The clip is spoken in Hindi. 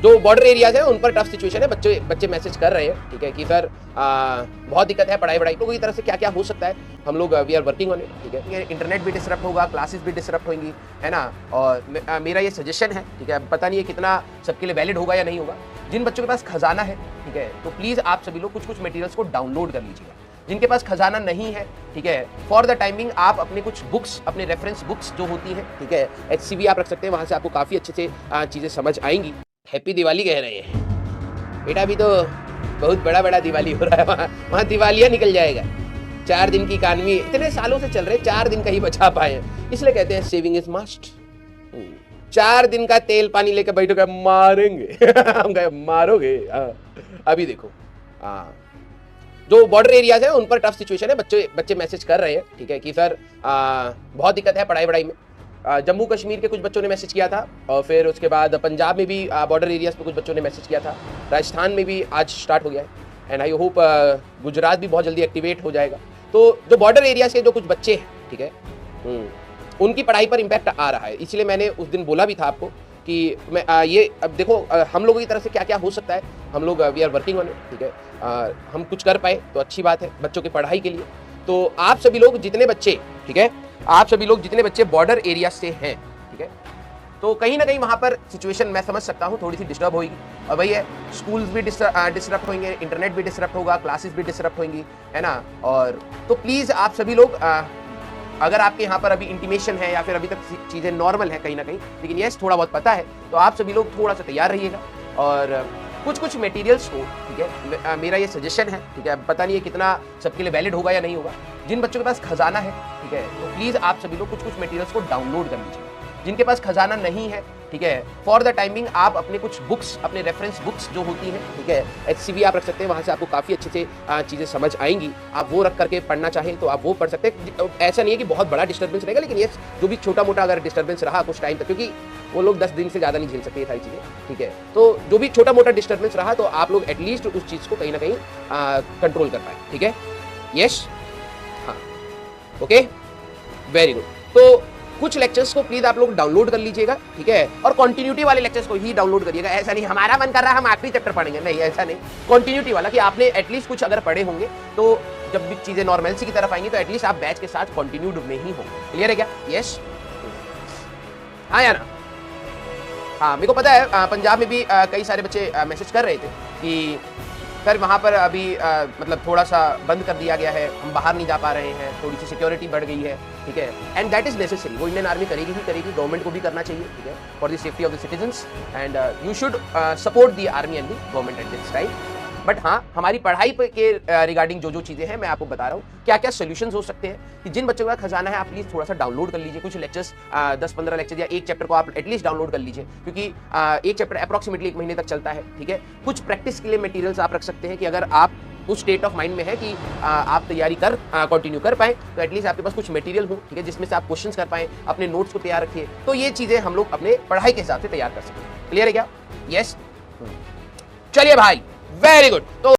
जो बॉर्डर एरियाज है उन पर टफ सिचुएशन है, बच्चे मैसेज कर रहे हैं, ठीक है, कि सर बहुत दिक्कत है पढ़ाई लोगों की तरफ से, क्या क्या हो सकता है, हम लोग we are working on it, ठीक है। इंटरनेट भी डिसरप्ट होगा, क्लासेस भी डिसरप्ट होंगी, है ना। और मेरा ये सजेशन है, ठीक है, पता नहीं है कितना सबके लिए वैलिड होगा या नहीं होगा। जिन बच्चों के पास खजाना है, ठीक है, तो प्लीज़ आप सभी लोग कुछ कुछ मटेरियल्स को डाउनलोड कर लीजिएगा। जिनके पास खजाना नहीं है, ठीक है, फॉर द टाइमिंग आप अपने कुछ बुक्स, अपने रेफरेंस बुक्स जो होती हैं, ठीक है, HCB आप रख सकते हैं, वहाँ से आपको काफ़ी अच्छे से चीज़ें समझ आएंगी। हैप्पी दिवाली कह रहे हैं बेटा, अभी तो बहुत बड़ा दिवाली हो रहा है, वहाँ दिवालिया निकल जाएगा। 4 दिन की इकानमी इतने सालों से चल रहे, 4 दिन का ही बचा पाए, इसलिए कहते हैं सेविंग इज मस्ट। 4 दिन का तेल पानी लेकर बैठोगे, मारेंगे हम कहे मारोगे। अभी देखो, जो बॉर्डर एरियाज है उन पर टफ सिचुएशन है, बच्चे मैसेज कर रहे हैं, ठीक है, कि सर बहुत दिक्कत है पढ़ाई में। जम्मू कश्मीर के कुछ बच्चों ने मैसेज किया था, और फिर उसके बाद पंजाब में भी बॉर्डर एरियाज पे कुछ बच्चों ने मैसेज किया था, राजस्थान में भी आज स्टार्ट हो गया है, एंड आई होप गुजरात भी बहुत जल्दी एक्टिवेट हो जाएगा। तो जो बॉर्डर एरियाज के जो कुछ बच्चे हैं, ठीक है, उनकी पढ़ाई पर इम्पैक्ट आ रहा है। इसलिए मैंने उस दिन बोला भी था आपको कि मैं ये अब देखो हम लोगों की तरफ से क्या क्या हो सकता है, हम लोग we are working on it, ठीक है। हम कुछ कर पाए तो अच्छी बात है बच्चों की पढ़ाई के लिए। तो आप सभी लोग जितने बच्चे, ठीक है, आप सभी लोग जितने बच्चे बॉर्डर एरिया से हैं, ठीक है, तो कहीं ना कहीं वहाँ पर सिचुएशन मैं समझ सकता हूँ थोड़ी सी डिस्टर्ब होगी। और वही है, स्कूल्स भी डिसरप्ट होंगे, इंटरनेट भी डिसरप्ट होगा, क्लासेस भी डिसरप्ट होंगी, है ना। और तो प्लीज़ आप सभी लोग अगर आपके यहाँ पर अभी इंटीमेशन है या फिर अभी तक चीज़ें नॉर्मल है कहीं ना कहीं, लेकिन यस थोड़ा बहुत पता है, तो आप सभी लोग थोड़ा सा तैयार रहिएगा। और कुछ मटेरियल्स को, ठीक है, मेरा ये सजेशन है, ठीक है, पता नहीं है कितना सबके लिए वैलिड होगा या नहीं होगा। जिन बच्चों के पास खजाना है, ठीक है, तो प्लीज़ आप सभी लोग कुछ मटेरियल्स को डाउनलोड कर लीजिए। जिनके पास खजाना नहीं है, ठीक है, फॉर द टाइमिंग आप अपने कुछ बुक्स, अपने रेफरेंस बुक्स जो होती हैं, ठीक है, HCB आप रख सकते हैं, वहाँ से आपको काफ़ी अच्छे से चीज़ें समझ आएंगी। आप वो रख करके पढ़ना चाहें तो आप वो पढ़ सकते हैं। ऐसा नहीं है कि बहुत बड़ा डिस्टर्बेंस रहेगा, लेकिन ये जो भी छोटा मोटा अगर डिस्टर्बेंस रहा कुछ टाइम तक, क्योंकि वो लोग 10 दिन से ज़्यादा नहीं झेल सकते ये सारी चीज़ें, ठीक है, तो जो भी छोटा मोटा डिस्टर्बेंस रहा तो आप लोग एटलीस्ट उस चीज़ को कहीं ना कहीं कंट्रोल कर पाए, ठीक है। यस, हाँ, ओके, वेरी गुड। तो कुछ लेक्चर्स को प्लीज आप लोग डाउनलोड कर लीजिएगा, ठीक है, और कंटिन्यूटी वाले लेक्चर्स को ही डाउनलोड करिएगा। ऐसा नहीं हमारा मन कर रहा है हम आखिरी चैप्टर पढ़ेंगे, नहीं ऐसा नहीं, कंटिन्यूटी वाला कि आपने एटलीस्ट कुछ अगर पढ़े होंगे तो जब भी चीजें नॉर्मलसी की तरफ आएंगी तो एटलीस्ट आप बैच के साथ कंटिन्यूड में ही हो। क्लियर है क्या? यस, हाँ या ना? हाँ, मेरे को पता है पंजाब में भी कई सारे बच्चे मैसेज कर रहे थे कि सर वहाँ पर अभी मतलब थोड़ा सा बंद कर दिया गया है, हम बाहर नहीं जा पा रहे हैं, थोड़ी सी सिक्योरिटी बढ़ गई है, ठीक है, एंड दैट इज नेसेसरी। वो इंडियन आर्मी करेगी ही करेगी, गवर्नमेंट को भी करना चाहिए, ठीक है, for the safety of the citizens, and you should support the army and the government at this time. But हाँ, हमारी पढ़ाई के रिगार्डिंग जो चीज़ें हैं मैं आपको बता रहा हूँ क्या क्या सोल्यूशंस हो सकते हैं कि जिन बच्चों का खजाना है आप प्लीज़ थोड़ा सा डाउनलोड कर लीजिए। कुछ लेक्चर्स 10-15 लेक्चर या एक चैप्टर को आप एटलीस्ट डाउनलोड कर लीजिए, क्योंकि एक चैप्टर अप्रॉक्सीमेटली 1 महीने तक चलता है, ठीक है। कुछ प्रैक्टिस के लिए मटेरियल्स आप रख सकते हैं कि अगर आप उस स्टेट ऑफ माइंड में है कि आप तैयारी कंटिन्यू कर पाए तो एटलीस्ट आपके पास कुछ मटेरियल हो, ठीक है, जिसमें से आप क्वेश्चंस कर पाए, अपने नोट्स को तैयार रखिए। तो ये चीज़ें हम लोग अपने पढ़ाई के हिसाब से तैयार कर सकते हैं। क्लियर है क्या? यस, चलिए भाई, वेरी गुड। तो